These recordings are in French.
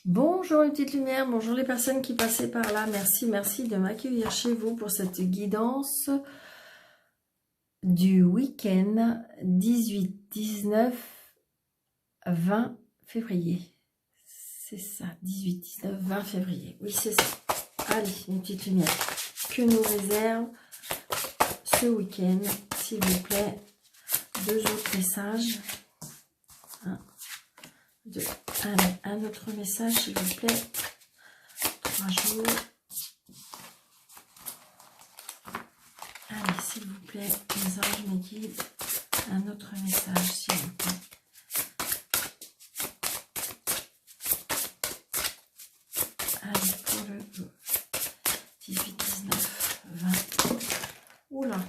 Bonjour les petites lumières, bonjour les personnes qui passaient par là. Merci de m'accueillir chez vous pour cette guidance du week-end 18, 19, 20 février. C'est ça, 18, 19, 20 février. Oui, c'est ça. Allez, mes petites lumières, que nous réserve ce week-end, s'il vous plaît. Deux autres messages. Allez, un autre message, s'il vous plaît. 3 jours. Allez, s'il vous plaît, mes anges, mes guides. Un autre message, s'il vous plaît. Allez, pour le 18, 19, 20. Oula.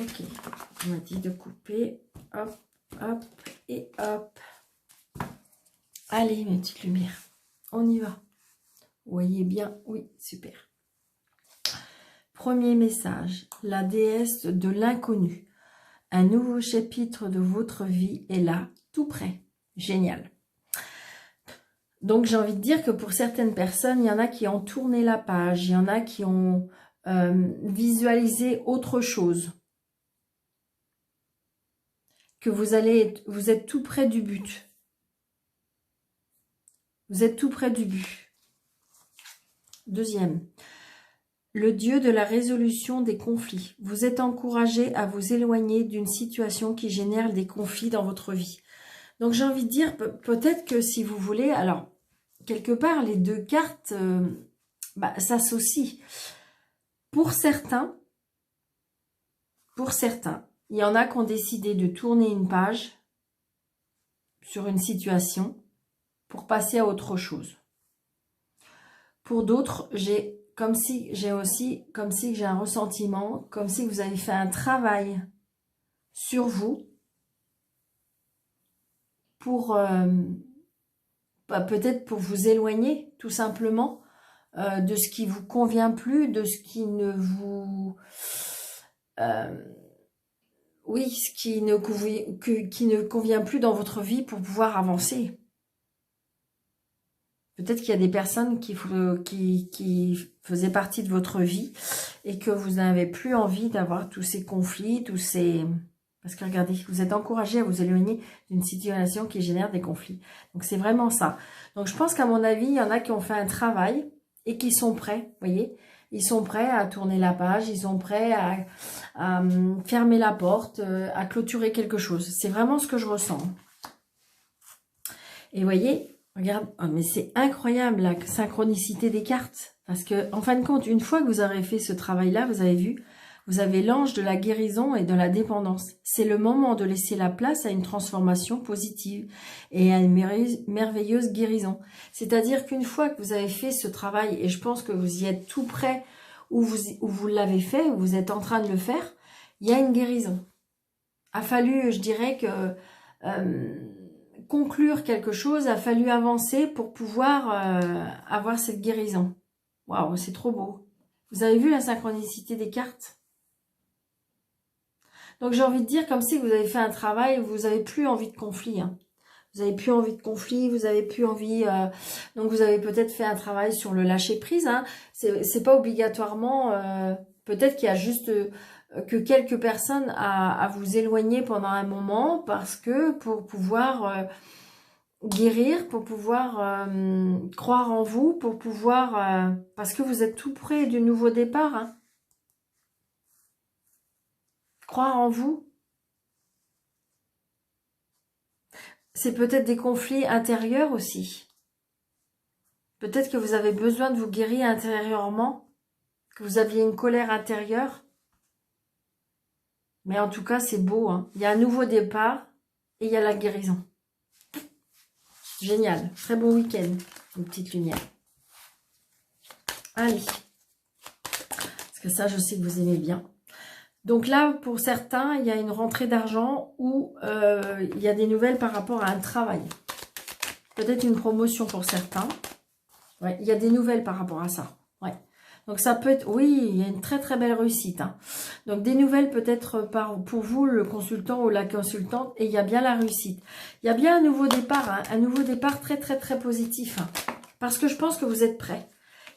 Ok, on m'a dit de couper. Hop, hop et hop. Allez, mes petites lumières, on y va. Vous voyez bien? Oui, super. Premier message, la déesse de l'inconnu. Un nouveau chapitre de votre vie est là, tout près. Génial. Donc, j'ai envie de dire que pour certaines personnes, il y en a qui ont tourné la page, il y en a qui ont visualisé autre chose. Que vous êtes tout près du but. Vous êtes tout près du but. Deuxième, le dieu de la résolution des conflits. Vous êtes encouragé à vous éloigner d'une situation qui génère des conflits dans votre vie. Donc j'ai envie de dire, peut-être que si vous voulez, alors, quelque part, les deux cartes s'associent. Pour certains, il y en a qui ont décidé de tourner une page sur une situation pour passer à autre chose. Pour d'autres, j'ai un ressentiment, comme si vous avez fait un travail sur vous pour peut-être pour vous éloigner tout simplement de ce qui vous convient plus, de ce qui ne vous qui ne convient plus dans votre vie pour pouvoir avancer. Peut-être qu'il y a des personnes qui faisaient partie de votre vie et que vous n'avez plus envie d'avoir tous ces conflits, Parce que regardez, vous êtes encouragé à vous éloigner d'une situation qui génère des conflits. Donc c'est vraiment ça. Donc je pense qu'à mon avis, il y en a qui ont fait un travail et qui sont prêts, vous voyez. Ils sont prêts à tourner la page, ils sont prêts à fermer la porte, à clôturer quelque chose. C'est vraiment ce que je ressens. Et vous voyez... Regarde, oh mais c'est incroyable la synchronicité des cartes. Parce que, en fin de compte, une fois que vous aurez fait ce travail-là, vous avez vu, vous avez l'ange de la guérison et de la dépendance. C'est le moment de laisser la place à une transformation positive et à une merveilleuse guérison. C'est-à-dire qu'une fois que vous avez fait ce travail, et je pense que vous y êtes tout près, où vous l'avez fait, où vous êtes en train de le faire, il y a une guérison. A fallu, je dirais que... conclure quelque chose, a fallu avancer pour pouvoir avoir cette guérison. Waouh, c'est trop beau. Vous avez vu la synchronicité des cartes? Donc j'ai envie de dire comme si vous avez fait un travail, vous n'avez plus envie de conflit. Hein. Vous n'avez plus envie de conflit, vous n'avez plus envie... donc vous avez peut-être fait un travail sur le lâcher-prise. Hein. C'est pas obligatoirement... peut-être qu'il y a juste... que quelques personnes à vous éloigner pendant un moment parce que pour pouvoir guérir, pour pouvoir croire en vous, pour pouvoir... parce que vous êtes tout près du nouveau départ. Hein. Croire en vous. C'est peut-être des conflits intérieurs aussi. Peut-être que vous avez besoin de vous guérir intérieurement, que vous aviez une colère intérieure. Mais en tout cas, c'est beau. Hein. Il y a un nouveau départ et il y a la guérison. Génial. Très bon week-end. Une petite lumière. Allez. Parce que ça, je sais que vous aimez bien. Donc là, pour certains, il y a une rentrée d'argent ou il y a des nouvelles par rapport à un travail. Peut-être une promotion pour certains. Ouais, il y a des nouvelles par rapport à ça. Ouais. Donc ça peut être, oui, il y a une très très belle réussite. Hein. Donc des nouvelles peut-être pour vous, le consultant ou la consultante, et il y a bien la réussite. Il y a bien un nouveau départ, hein, un nouveau départ très très très positif. Hein, parce que je pense que vous êtes prêts.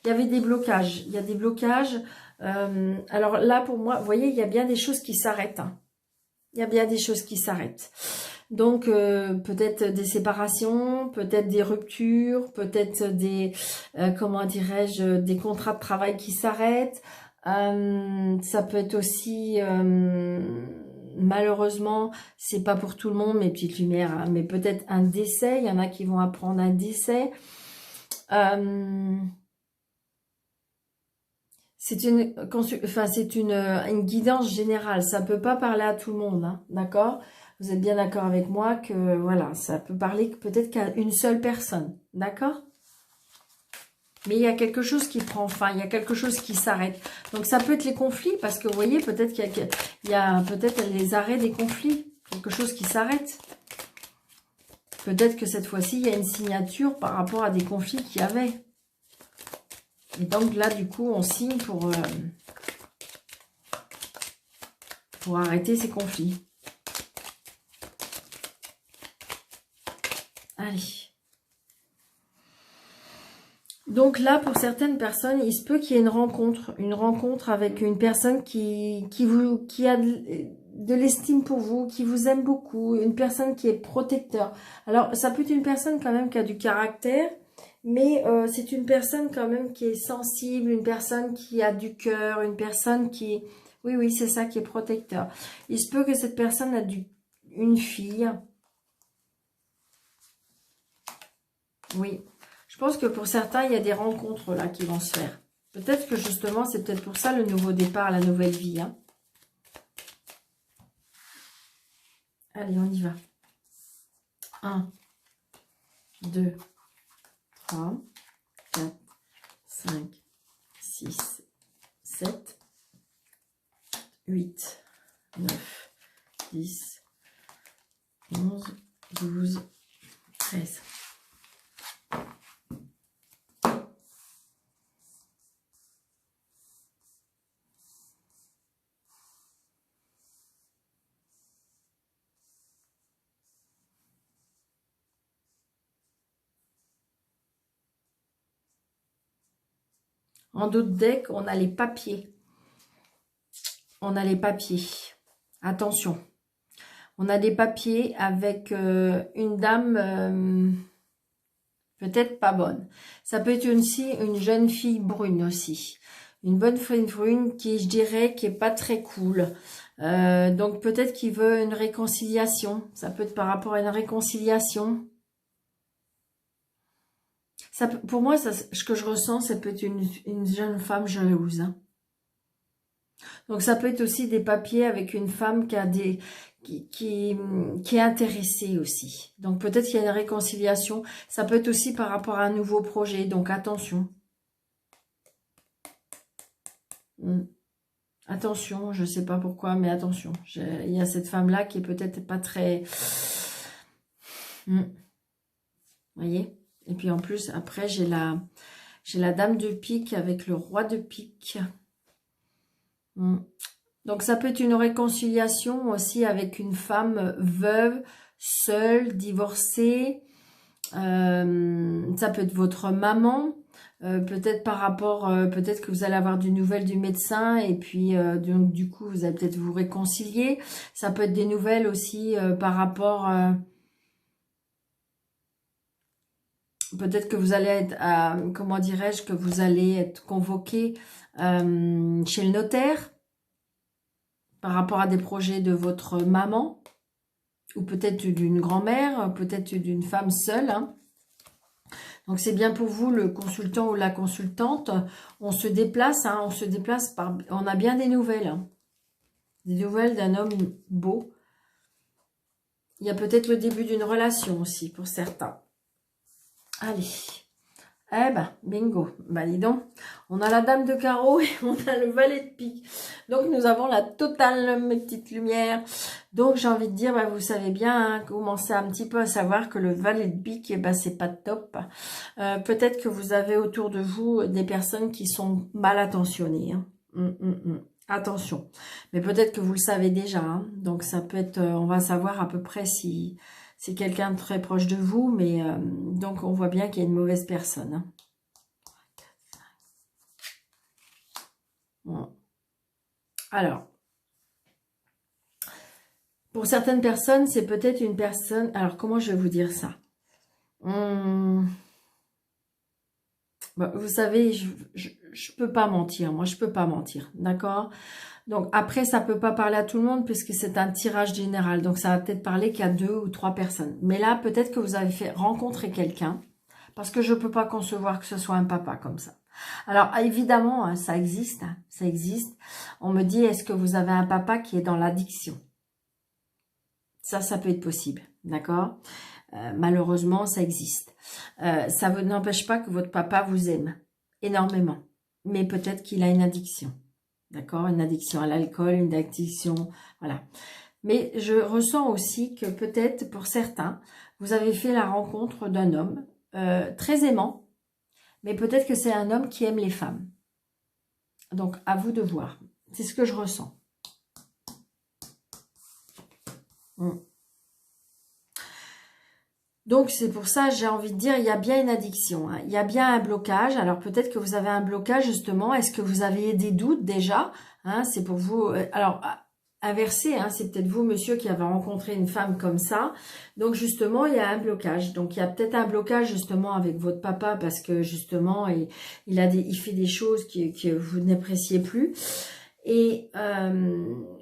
Il y avait des blocages, il y a des blocages. Alors là pour moi, vous voyez, il y a bien des choses qui s'arrêtent. Hein. Il y a bien des choses qui s'arrêtent. Donc, peut-être des séparations, peut-être des ruptures, peut-être des, comment dirais-je, des contrats de travail qui s'arrêtent. Ça peut être aussi, malheureusement, c'est pas pour tout le monde, mes petites lumières, hein, mais peut-être un décès. Il y en a qui vont apprendre un décès. C'est une guidance générale. Ça peut pas parler à tout le monde, hein, d'accord? Vous êtes bien d'accord avec moi que voilà, ça peut parler peut-être qu'à une seule personne, d'accord? Mais il y a quelque chose qui prend fin, il y a quelque chose qui s'arrête. Donc ça peut être les conflits, parce que vous voyez, peut-être qu'il y a peut-être les arrêts des conflits, quelque chose qui s'arrête. Peut-être que cette fois-ci, il y a une signature par rapport à des conflits qu'il y avait. Et donc là, du coup, on signe pour arrêter ces conflits. Allez. Donc là, pour certaines personnes, il se peut qu'il y ait une rencontre avec une personne qui a de l'estime pour vous, qui vous aime beaucoup, une personne qui est protecteur. Alors, ça peut être une personne quand même qui a du caractère, mais c'est une personne quand même qui est sensible, une personne qui a du cœur, une personne qui... Oui, oui, c'est ça qui est protecteur. Il se peut que cette personne a une fille. Oui. Je pense que pour certains, il y a des rencontres là qui vont se faire. Peut-être que justement, c'est peut-être pour ça le nouveau départ, la nouvelle vie. Hein. Allez, on y va. 1, 2, 3, 4, 5, 6, 7, 8, 9, 10, 11, 12, 13. En d'autres decks, on a les papiers. On a les papiers. Attention. On a des papiers avec une dame peut-être pas bonne. Ça peut être aussi une jeune fille brune aussi. Une bonne fille brune qui, je dirais, qui est pas très cool. Donc peut-être qu'il veut une réconciliation. Ça peut être par rapport à une réconciliation. Ça, pour moi, ce que je ressens, ça peut être une jeune femme jalouse. Hein. Donc ça peut être aussi des papiers avec une femme qui a qui est intéressée aussi. Donc peut-être qu'il y a une réconciliation. Ça peut être aussi par rapport à un nouveau projet. Donc attention. Attention, je ne sais pas pourquoi, mais attention. Il y a cette femme-là qui est peut-être pas très... Vous voyez? Et puis en plus, après, j'ai la dame de pique avec le roi de pique. Donc ça peut être une réconciliation aussi avec une femme veuve, seule, divorcée. Ça peut être votre maman. Peut-être par rapport, peut-être que vous allez avoir des nouvelles du médecin et puis donc du coup vous allez peut-être vous réconcilier. Ça peut être des nouvelles aussi par rapport... peut-être que vous allez être, comment dirais-je, que vous allez être convoqué chez le notaire par rapport à des projets de votre maman ou peut-être d'une grand-mère, peut-être d'une femme seule. Hein. Donc c'est bien pour vous, le consultant ou la consultante. On se déplace, hein, on a bien des nouvelles. Hein. Des nouvelles d'un homme beau. Il y a peut-être le début d'une relation aussi pour certains. Allez, Eh ben, bingo. Bah dis donc, on a la dame de carreau et on a le valet de pique. Donc nous avons la totale, mes petites lumières. Donc j'ai envie de dire, bah, vous savez bien, hein, commencez un petit peu à savoir que le valet de pique, eh ben, c'est pas top. Peut-être que vous avez autour de vous des personnes qui sont mal attentionnées. Hein. Attention. Mais peut-être que vous le savez déjà. Hein. Donc ça peut être, on va savoir à peu près si c'est quelqu'un de très proche de vous, mais donc on voit bien qu'il y a une mauvaise personne. Hein. Bon. Alors, pour certaines personnes, c'est peut-être une personne... Alors, comment je vais vous dire ça? Bon, vous savez, je peux pas mentir. Moi, je peux pas mentir, d'accord? Donc, après, ça peut pas parler à tout le monde puisque c'est un tirage général. Donc, ça va peut-être parler qu'à 2 ou 3 personnes. Mais là, peut-être que vous avez fait rencontrer quelqu'un parce que je peux pas concevoir que ce soit un papa comme ça. Alors, évidemment, hein, ça existe, hein, ça existe. On me dit, est-ce que vous avez un papa qui est dans l'addiction? Ça peut être possible, d'accord? Malheureusement, ça existe. Ça n'empêche pas que votre papa vous aime énormément. Mais peut-être qu'il a une addiction, d'accord? Une addiction à l'alcool, une addiction, voilà. Mais je ressens aussi que peut-être, pour certains, vous avez fait la rencontre d'un homme très aimant, mais peut-être que c'est un homme qui aime les femmes. Donc, à vous de voir. C'est ce que je ressens. Donc, c'est pour ça, j'ai envie de dire, il y a bien une addiction. Hein. Il y a bien un blocage. Alors, peut-être que vous avez un blocage, justement. Est-ce que vous avez des doutes déjà? Hein, c'est pour vous... Alors, inversé, hein, c'est peut-être vous, monsieur, qui avez rencontré une femme comme ça. Donc, justement, il y a un blocage. Donc, il y a peut-être un blocage, justement, avec votre papa parce que, justement, il fait des choses que vous n'appréciez plus. Et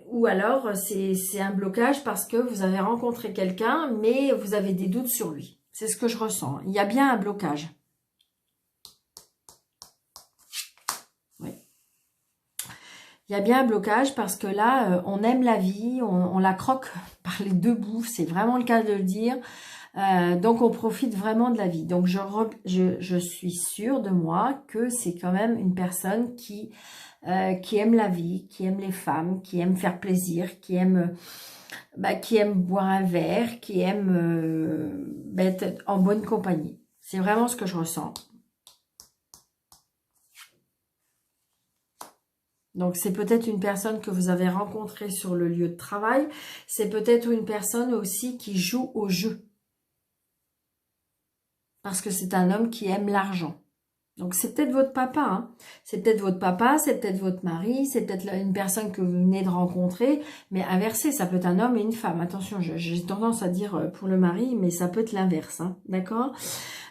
ou alors c'est un blocage parce que vous avez rencontré quelqu'un mais vous avez des doutes sur lui. C'est ce que je ressens. Il y a bien un blocage. Oui. Il y a bien un blocage parce que là, on aime la vie, on la croque par les deux bouts, c'est vraiment le cas de le dire. Donc on profite vraiment de la vie. Donc je suis sûre de moi que c'est quand même une personne qui aime la vie, qui aime les femmes, qui aime faire plaisir, qui aime boire un verre, qui aime être en bonne compagnie. C'est vraiment ce que je ressens. Donc, c'est peut-être une personne que vous avez rencontrée sur le lieu de travail. C'est peut-être une personne aussi qui joue au jeu. Parce que c'est un homme qui aime l'argent. Donc, c'est peut-être votre papa. Hein. C'est peut-être votre papa, c'est peut-être votre mari, c'est peut-être une personne que vous venez de rencontrer. Mais inversé, ça peut être un homme et une femme. Attention, j'ai tendance à dire pour le mari, mais ça peut être l'inverse. Hein, d'accord?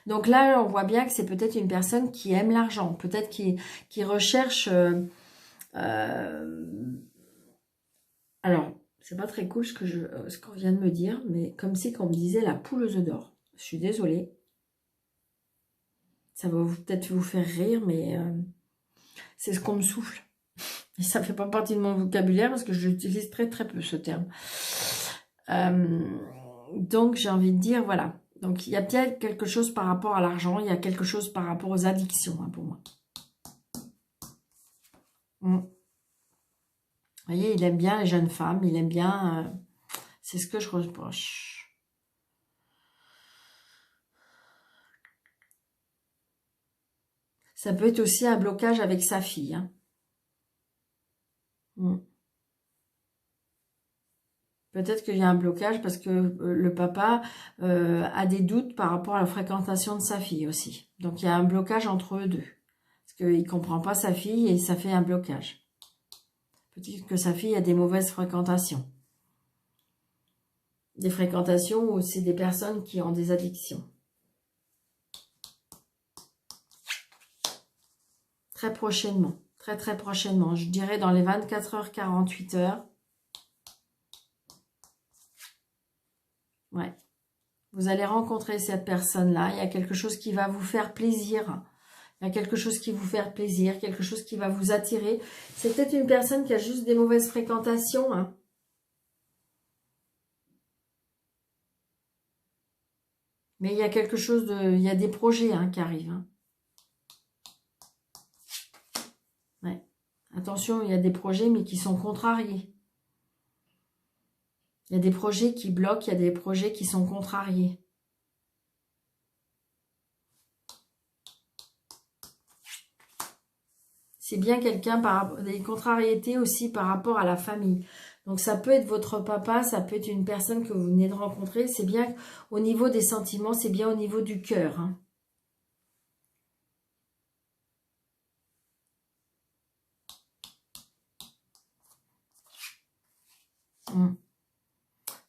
Donc là, on voit bien que c'est peut-être une personne qui aime l'argent. Peut-être qui recherche... alors, c'est pas très cool ce qu'on vient de me dire, mais comme si qu'on me disait la poule aux œufs d'or. Je suis désolée. Ça va peut-être vous faire rire, mais c'est ce qu'on me souffle. Et ça fait pas partie de mon vocabulaire parce que j'utilise très très peu ce terme. Donc j'ai envie de dire, voilà. Donc il y a peut-être quelque chose par rapport à l'argent, il y a quelque chose par rapport aux addictions hein, pour moi. Vous voyez, il aime bien les jeunes femmes, il aime bien... c'est ce que je reproche. Ça peut être aussi un blocage avec sa fille. Hein. Peut-être qu'il y a un blocage parce que le papa a des doutes par rapport à la fréquentation de sa fille aussi. Donc, il y a un blocage entre eux deux. Parce qu'il ne comprend pas sa fille et ça fait un blocage. Peut-être que sa fille a des mauvaises fréquentations. Des fréquentations où c'est des personnes qui ont des addictions. Très prochainement. Très, très prochainement. Je dirais dans les 24 heures, 48 heures. Ouais. Vous allez rencontrer cette personne-là. Il y a quelque chose qui va vous faire plaisir. Il y a quelque chose qui vous fait plaisir, quelque chose qui va vous attirer. C'est peut-être une personne qui a juste des mauvaises fréquentations. Hein. Mais il y a quelque chose de... Il y a des projets hein, qui arrivent. Hein. Attention, il y a des projets, mais qui sont contrariés. Il y a des projets qui bloquent, il y a des projets qui sont contrariés. C'est bien quelqu'un par des contrariétés aussi par rapport à la famille. Donc ça peut être votre papa, ça peut être une personne que vous venez de rencontrer. C'est bien au niveau des sentiments, c'est bien au niveau du cœur. Hein.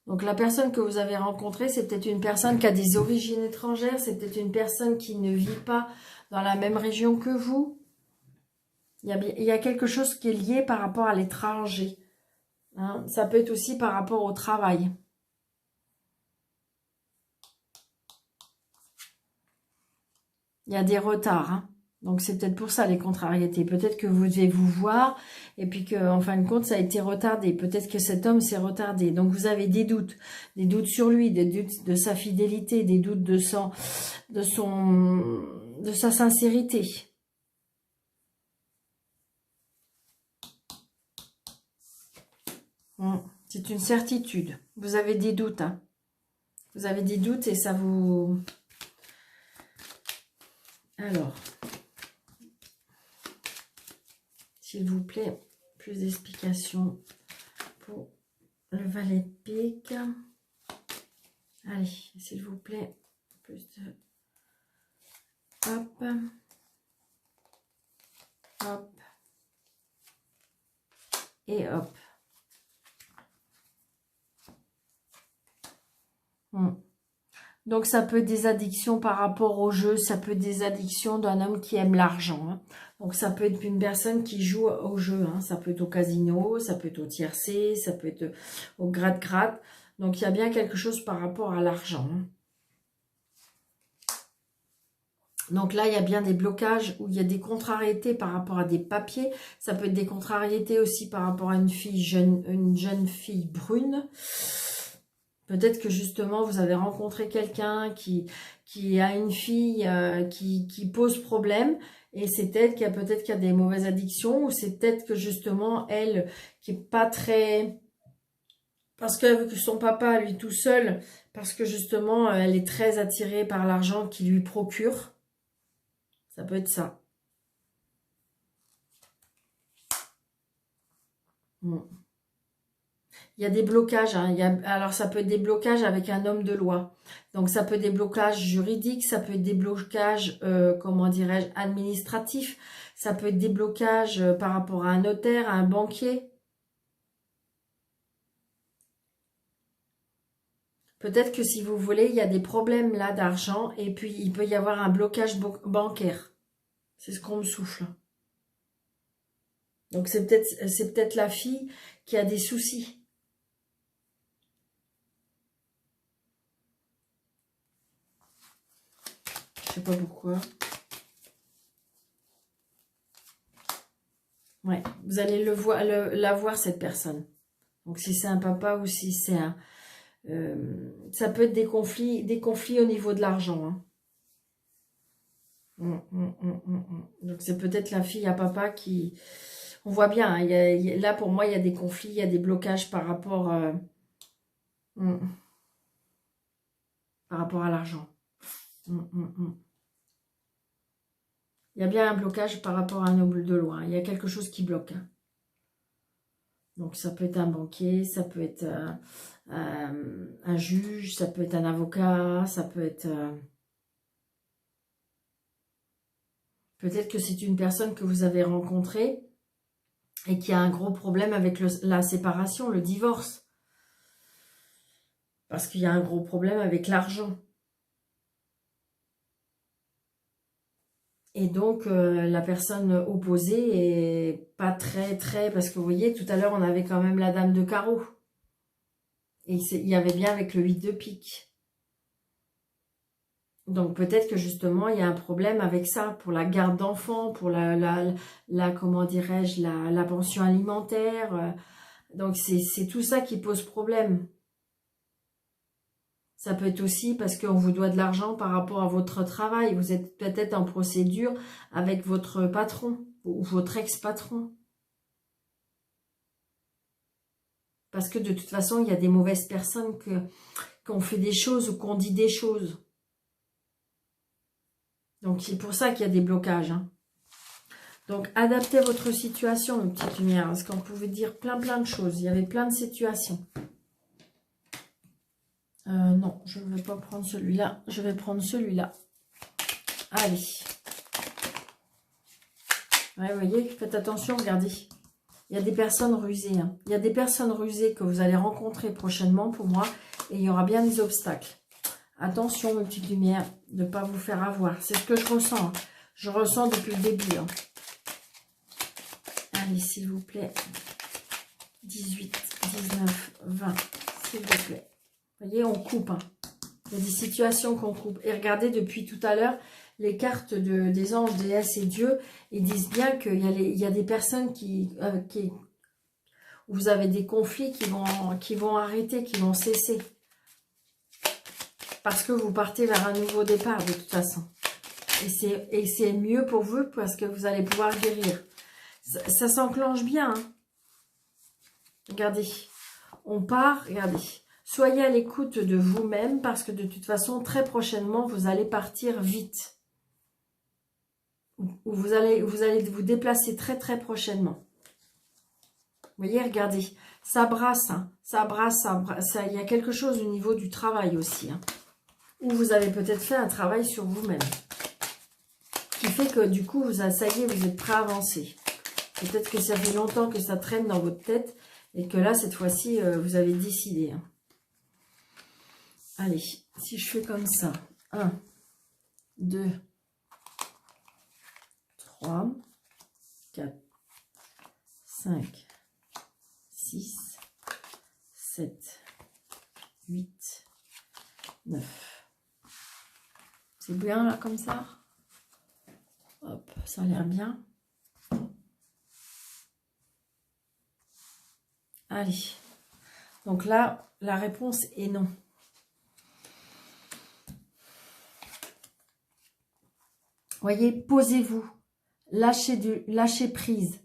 Donc la personne que vous avez rencontrée, c'est peut-être une personne qui a des origines étrangères, c'est peut-être une personne qui ne vit pas dans la même région que vous. Il y a quelque chose qui est lié par rapport à l'étranger. Hein. Ça peut être aussi par rapport au travail. Il y a des retards. Hein. Donc c'est peut-être pour ça les contrariétés. Peut-être que vous devez vous voir et puis qu'en fin de compte ça a été retardé. Peut-être que cet homme s'est retardé. Donc vous avez des doutes sur lui, des doutes de sa fidélité, des doutes de sa sincérité. C'est une certitude. Vous avez des doutes. Hein. Vous avez des doutes et ça vous... Alors, s'il vous plaît, plus d'explications pour le valet de pique. Allez, s'il vous plaît, plus de... Hop. Hop. Et hop. Donc ça peut être des addictions par rapport au jeu, ça peut être des addictions d'un homme qui aime l'argent. Hein. Donc ça peut être une personne qui joue au jeu, hein. Ça peut être au casino, ça peut être au tiercé, ça peut être au gratte-gratte. Donc il y a bien quelque chose par rapport à l'argent. Hein. Donc là, il y a bien des blocages où il y a des contrariétés par rapport à des papiers. Ça peut être des contrariétés aussi par rapport à une jeune fille brune. Peut-être que justement, vous avez rencontré quelqu'un qui a une fille qui pose problème. Et c'est peut-être qu'il y a des mauvaises addictions. Ou c'est peut-être que justement, elle, qui est pas très... Parce que son papa, lui tout seul, parce que justement, elle est très attirée par l'argent qu'il lui procure. Ça peut être ça. Il y a des blocages. Hein. Alors, ça peut être des blocages avec un homme de loi. Donc, ça peut être des blocages juridiques. Ça peut être des blocages, comment dirais-je, administratifs. Ça peut être des blocages par rapport à un notaire, à un banquier. Peut-être que si vous voulez, il y a des problèmes là d'argent. Et puis, il peut y avoir un blocage bancaire. C'est ce qu'on me souffle. Donc, c'est peut-être la fille qui a des soucis. Je sais pas pourquoi. Ouais, vous allez la voir, cette personne. Donc, si c'est un papa ou si c'est un... ça peut être des conflits au niveau de l'argent. Hein. Donc, c'est peut-être la fille à papa qui... On voit bien, hein, là, pour moi, il y a des conflits, il y a des blocages par rapport à l'argent. Il y a bien un blocage par rapport à un homme de loi. Il y a quelque chose qui bloque. Hein. Donc, ça peut être un banquier, ça peut être un juge, ça peut être un avocat, ça peut être... Peut-être que c'est une personne que vous avez rencontrée et qui a un gros problème avec la séparation, le divorce. Parce qu'il y a un gros problème avec l'argent. Et donc, la personne opposée est pas très... Parce que vous voyez, tout à l'heure, on avait quand même la dame de carreau. Et il y avait bien avec le 8 de pique. Donc, peut-être que justement, il y a un problème avec ça, pour la garde d'enfants, pour comment dirais-je, la pension alimentaire. Donc, c'est tout ça qui pose problème. Ça peut être aussi parce qu'on vous doit de l'argent par rapport à votre travail. Vous êtes peut-être en procédure avec votre patron ou votre ex-patron. Parce que de toute façon, il y a des mauvaises personnes qu'on fait des choses ou qu'on dit des choses. Donc, c'est pour ça qu'il y a des blocages. Hein. Donc, adaptez votre situation, mes petites lumières. Parce qu'on pouvait dire plein de choses. Il y avait plein de situations. Non, je ne vais pas prendre celui-là. Je vais prendre celui-là. Allez. Ouais, vous voyez, faites attention, regardez. Il y a des personnes rusées. Hein. Il y a des personnes rusées que vous allez rencontrer prochainement pour moi. Et il y aura bien des obstacles. Attention, mes petites lumières, de ne pas vous faire avoir. C'est ce que je ressens. Hein. Je ressens depuis le début. Hein. Allez, s'il vous plaît. 18, 19, 20, s'il vous plaît. Vous voyez, on coupe. Hein. Il y a des situations qu'on coupe. Et regardez, depuis tout à l'heure, les cartes des anges, déesses et dieux, ils disent bien qu'il y a des personnes où vous avez des conflits qui vont arrêter, qui vont cesser. Parce que vous partez vers un nouveau départ, de toute façon. Et c'est mieux pour vous, parce que vous allez pouvoir guérir. Ça s'enclenche bien. Hein. Regardez. On part, regardez. Soyez à l'écoute de vous-même, parce que de toute façon, très prochainement, vous allez partir vite. Ou vous allez vous déplacer très prochainement. Vous voyez, regardez. Ça brasse, hein. Ça brasse. Il y a quelque chose au niveau du travail aussi. Hein. Ou vous avez peut-être fait un travail sur vous-même. Qui fait que du coup, ça y est, vous êtes prêt à avancer. Peut-être que ça fait longtemps que ça traîne dans votre tête. Et que là, cette fois-ci, vous avez décidé. Hein. Allez, si je fais comme ça. 1, 2, 3, 4, 5, 6, 7, 8, 9. C'est bien là comme ça. Hop, ça a l'air bien. Allez. Donc là, la réponse est non. Voyez, posez-vous. Lâchez prise.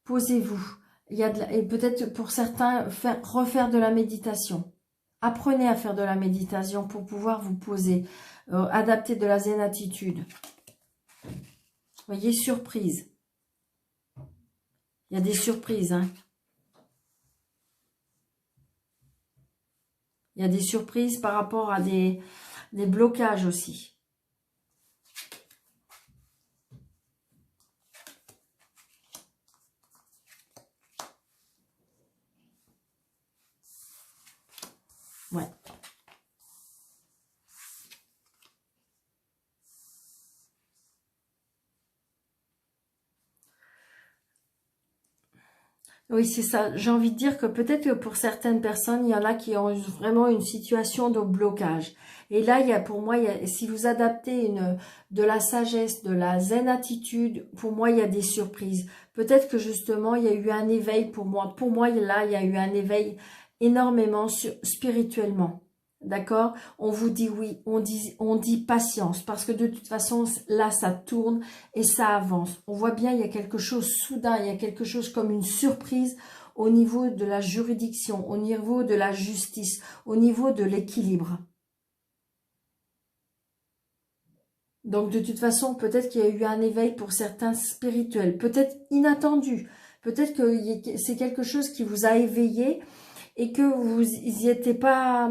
Posez-vous. Et peut-être pour certains, refaire de la méditation. Apprenez à faire de la méditation pour pouvoir vous poser. Adapter de la zen attitude. Voyez, surprise. Il y a des surprises. Hein. Il y a des surprises par rapport à des blocages aussi. Ouais. Oui, c'est ça. J'ai envie de dire que peut-être que pour certaines personnes, il y en a qui ont vraiment une situation de blocage. Et là, pour moi, si vous adaptez de la sagesse, de la zen attitude, pour moi, il y a des surprises. Peut-être que justement, il y a eu un éveil pour moi. Pour moi, là, il y a eu un éveil énormément spirituellement. D'accord? On vous dit oui, on dit patience, parce que de toute façon, là, ça tourne et ça avance. On voit bien, il y a quelque chose soudain, il y a quelque chose comme une surprise au niveau de la juridiction, au niveau de la justice, au niveau de l'équilibre. Donc, de toute façon, peut-être qu'il y a eu un éveil pour certains spirituels, peut-être inattendu, peut-être que c'est quelque chose qui vous a éveillé et que vous n'y étiez pas...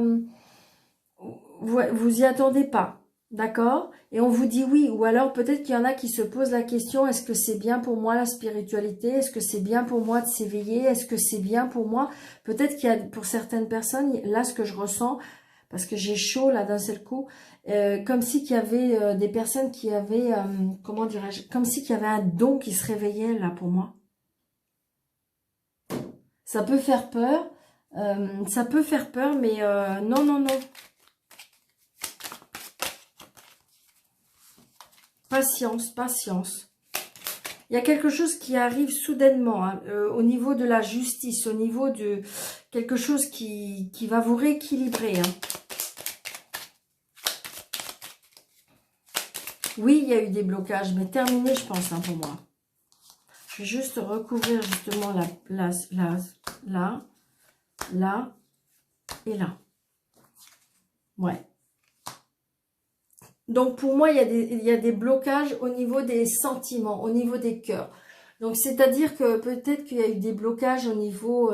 Vous y attendez pas, d'accord? Et on vous dit oui, ou alors peut-être qu'il y en a qui se posent la question, est-ce que c'est bien pour moi la spiritualité? Est-ce que c'est bien pour moi de s'éveiller? Est-ce que c'est bien pour moi? Peut-être qu'il y a pour certaines personnes, là ce que je ressens, parce que j'ai chaud là d'un seul coup, comme si qu'il y avait des personnes qui avaient, comment dirais-je, comme si qu'il y avait un don qui se réveillait là pour moi. Ça peut faire peur, mais non, non, non. Patience, patience. Il y a quelque chose qui arrive soudainement, hein, au niveau de la justice, au niveau de quelque chose qui va vous rééquilibrer. Hein. Oui, il y a eu des blocages, mais terminé, je pense, hein, pour moi. Je vais juste recouvrir justement la place là. là et là. Ouais. Donc, pour moi, il y a des blocages au niveau des sentiments, au niveau des cœurs. Donc, c'est-à-dire que peut-être qu'il y a eu des blocages au niveau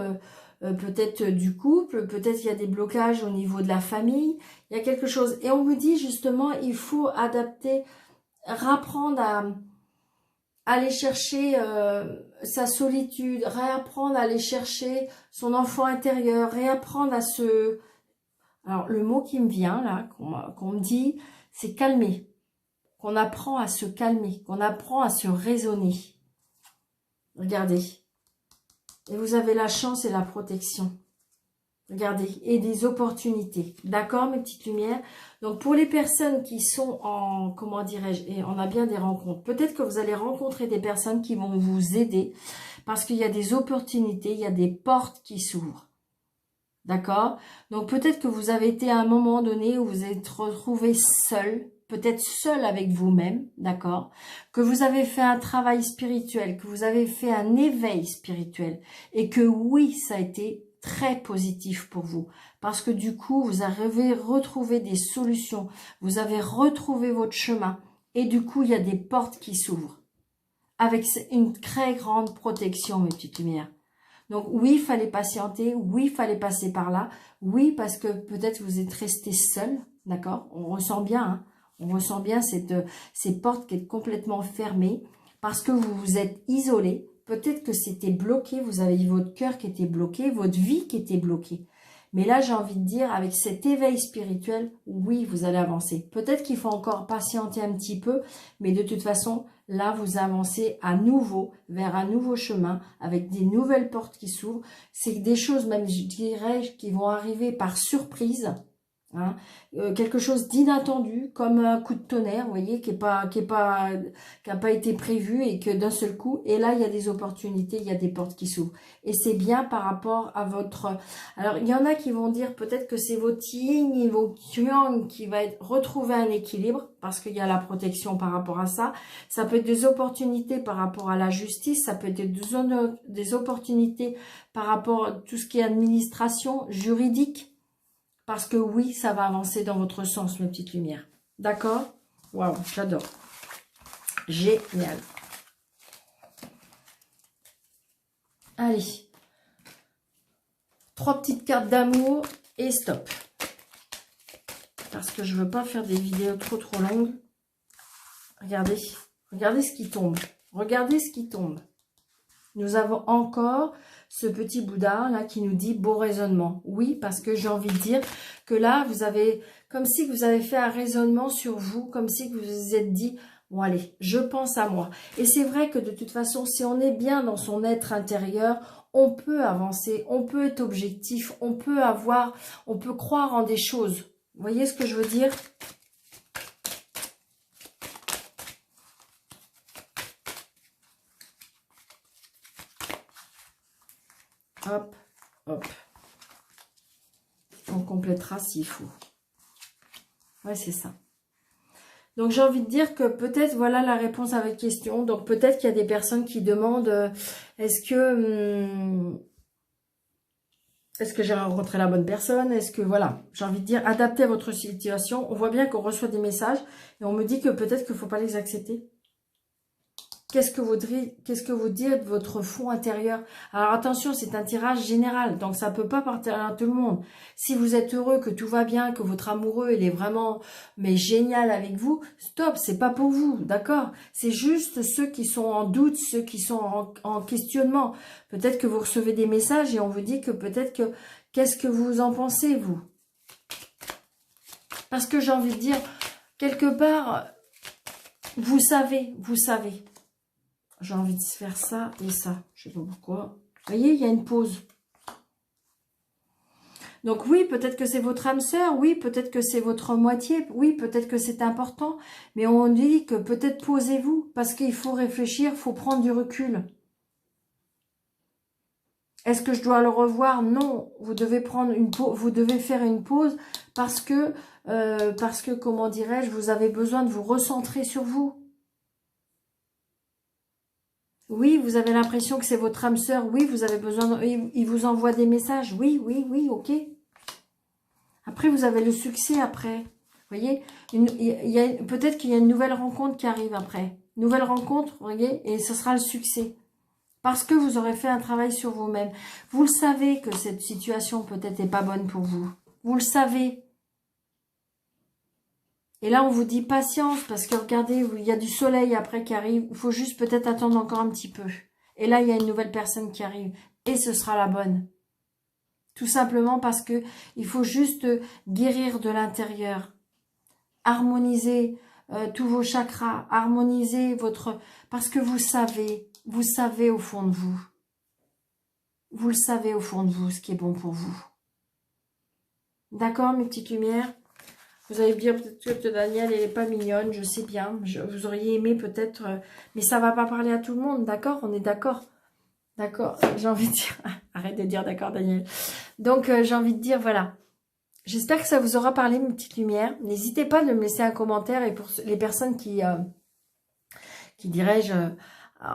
peut-être du couple, peut-être il y a des blocages au niveau de la famille. Il y a quelque chose. Et on me dit justement, il faut adapter, réapprendre à aller chercher sa solitude, réapprendre à aller chercher son enfant intérieur, réapprendre à se... Alors, le mot qui me vient, là, qu'on me dit, c'est calmer. Qu'on apprend à se calmer, qu'on apprend à se raisonner. Regardez. Et vous avez la chance et la protection. Regardez. Et des opportunités. D'accord, mes petites lumières? Donc, pour les personnes qui sont en... Comment dirais-je? Et on a bien des rencontres. Peut-être que vous allez rencontrer des personnes qui vont vous aider. Parce qu'il y a des opportunités, il y a des portes qui s'ouvrent. D'accord? Donc, peut-être que vous avez été à un moment donné où vous êtes retrouvé seul, peut-être seul avec vous-même, d'accord? Que vous avez fait un travail spirituel, que vous avez fait un éveil spirituel et que oui, ça a été très positif pour vous parce que du coup, vous avez retrouvé des solutions, vous avez retrouvé votre chemin et du coup, il y a des portes qui s'ouvrent avec une très grande protection, mes petites lumières. Donc oui, il fallait patienter, oui, il fallait passer par là, oui, parce que peut-être vous êtes resté seul, d'accord? On ressent bien, hein, on ressent bien ces portes qui sont complètement fermées, parce que vous vous êtes isolé, peut-être que c'était bloqué, vous avez votre cœur qui était bloqué, votre vie qui était bloquée. Mais là, j'ai envie de dire, avec cet éveil spirituel, oui, vous allez avancer. Peut-être qu'il faut encore patienter un petit peu, mais de toute façon, là, vous avancez à nouveau vers un nouveau chemin avec des nouvelles portes qui s'ouvrent. C'est des choses, même, je dirais, qui vont arriver par surprise. Hein, quelque chose d'inattendu, comme un coup de tonnerre, vous voyez, qui a pas été prévu et que d'un seul coup, et là, il y a des opportunités, il y a des portes qui s'ouvrent. Et c'est bien par rapport à votre... Alors, il y en a qui vont dire peut-être que c'est votre yin et votre yang qui va retrouver un équilibre, parce qu'il y a la protection par rapport à ça. Ça peut être des opportunités par rapport à la justice, ça peut être des opportunités par rapport à tout ce qui est administration, juridique. Parce que oui, ça va avancer dans votre sens, mes petites lumières. D'accord? Waouh, j'adore. Génial. Allez. 3 petites cartes d'amour et stop. Parce que je ne veux pas faire des vidéos trop longues. Regardez. Regardez ce qui tombe. Regardez ce qui tombe. Nous avons encore ce petit Bouddha là qui nous dit beau raisonnement. Oui, parce que j'ai envie de dire que là, vous avez, comme si vous avez fait un raisonnement sur vous, comme si vous vous êtes dit, bon allez, je pense à moi. Et c'est vrai que de toute façon, si on est bien dans son être intérieur, on peut avancer, on peut être objectif, on peut croire en des choses. Vous voyez ce que je veux dire ? Hop, hop. On complétera s'il faut. Ouais, c'est ça. Donc, j'ai envie de dire que peut-être, voilà la réponse à votre question. Donc, peut-être qu'il y a des personnes qui demandent, est-ce que j'ai rencontré la bonne personne? Est-ce que, voilà, j'ai envie de dire, adaptez à votre situation. On voit bien qu'on reçoit des messages et on me dit que peut-être qu'il ne faut pas les accepter. Qu'est-ce que vous dites de votre fond intérieur? Alors attention, c'est un tirage général, donc ça ne peut pas partir à tout le monde. Si vous êtes heureux, que tout va bien, que votre amoureux, il est vraiment génial avec vous, stop, c'est pas pour vous, d'accord? C'est juste ceux qui sont en doute, ceux qui sont en questionnement. Peut-être que vous recevez des messages et on vous dit que peut-être que... Qu'est-ce que vous en pensez, vous? Parce que j'ai envie de dire, quelque part, vous savez. J'ai envie de faire ça et ça. Je ne sais pas pourquoi. Vous voyez, il y a une pause. Donc oui, peut-être que c'est votre âme sœur. Oui, peut-être que c'est votre moitié. Oui, peut-être que c'est important. Mais on dit que peut-être posez-vous. Parce qu'il faut réfléchir, il faut prendre du recul. Est-ce que je dois le revoir? Non. Vous devez prendre une pause. Vous devez faire une pause parce que comment dirais-je, vous avez besoin de vous recentrer sur vous. Oui, vous avez l'impression que c'est votre âme sœur. Oui, vous avez besoin il vous envoie des messages. Oui, oui, oui, ok. Après, vous avez le succès après. Vous voyez, peut-être qu'il y a une nouvelle rencontre qui arrive après. Nouvelle rencontre, vous voyez, et ce sera le succès. Parce que vous aurez fait un travail sur vous-même. Vous le savez que cette situation peut-être n'est pas bonne pour vous. Vous le savez. Et là, on vous dit patience, parce que regardez, il y a du soleil après qui arrive. Il faut juste peut-être attendre encore un petit peu. Et là, il y a une nouvelle personne qui arrive. Et ce sera la bonne. Tout simplement parce que il faut juste guérir de l'intérieur. Harmoniser tous vos chakras. Harmoniser votre... Parce que vous savez au fond de vous. Vous le savez au fond de vous, ce qui est bon pour vous. D'accord, mes petites lumières? Vous allez me dire peut-être que Daniel, elle n'est pas mignonne, je sais bien. Vous auriez aimé peut-être, mais ça va pas parler à tout le monde, d'accord? On est d'accord? D'accord, j'ai envie de dire... Arrête de dire d'accord, Daniel. Donc, j'ai envie de dire, voilà. J'espère que ça vous aura parlé, mes petites lumières. N'hésitez pas de me laisser un commentaire. Et pour les personnes qui dirais-je,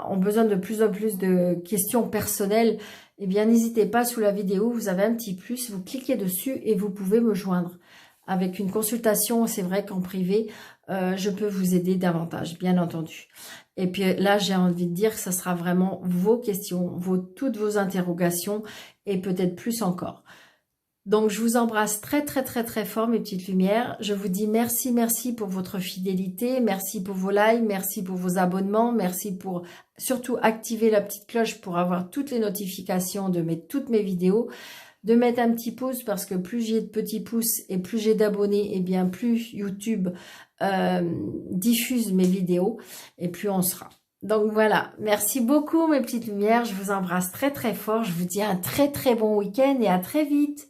ont besoin de plus en plus de questions personnelles, eh bien, n'hésitez pas, sous la vidéo, vous avez un petit plus, vous cliquez dessus et vous pouvez me joindre. Avec une consultation, c'est vrai qu'en privé, je peux vous aider davantage, bien entendu. Et puis là, j'ai envie de dire que ça sera vraiment vos questions, toutes vos interrogations et peut-être plus encore. Donc, je vous embrasse très, très, très, très fort, mes petites lumières. Je vous dis merci, merci pour votre fidélité. Merci pour vos likes, merci pour vos abonnements. Merci pour surtout activer la petite cloche pour avoir toutes les notifications de toutes mes vidéos. De mettre un petit pouce parce que plus j'ai de petits pouces et plus j'ai d'abonnés, et bien plus YouTube diffuse mes vidéos et plus on sera. Donc voilà, merci beaucoup mes petites lumières. Je vous embrasse très, très fort. Je vous dis un très, très bon week-end et à très vite.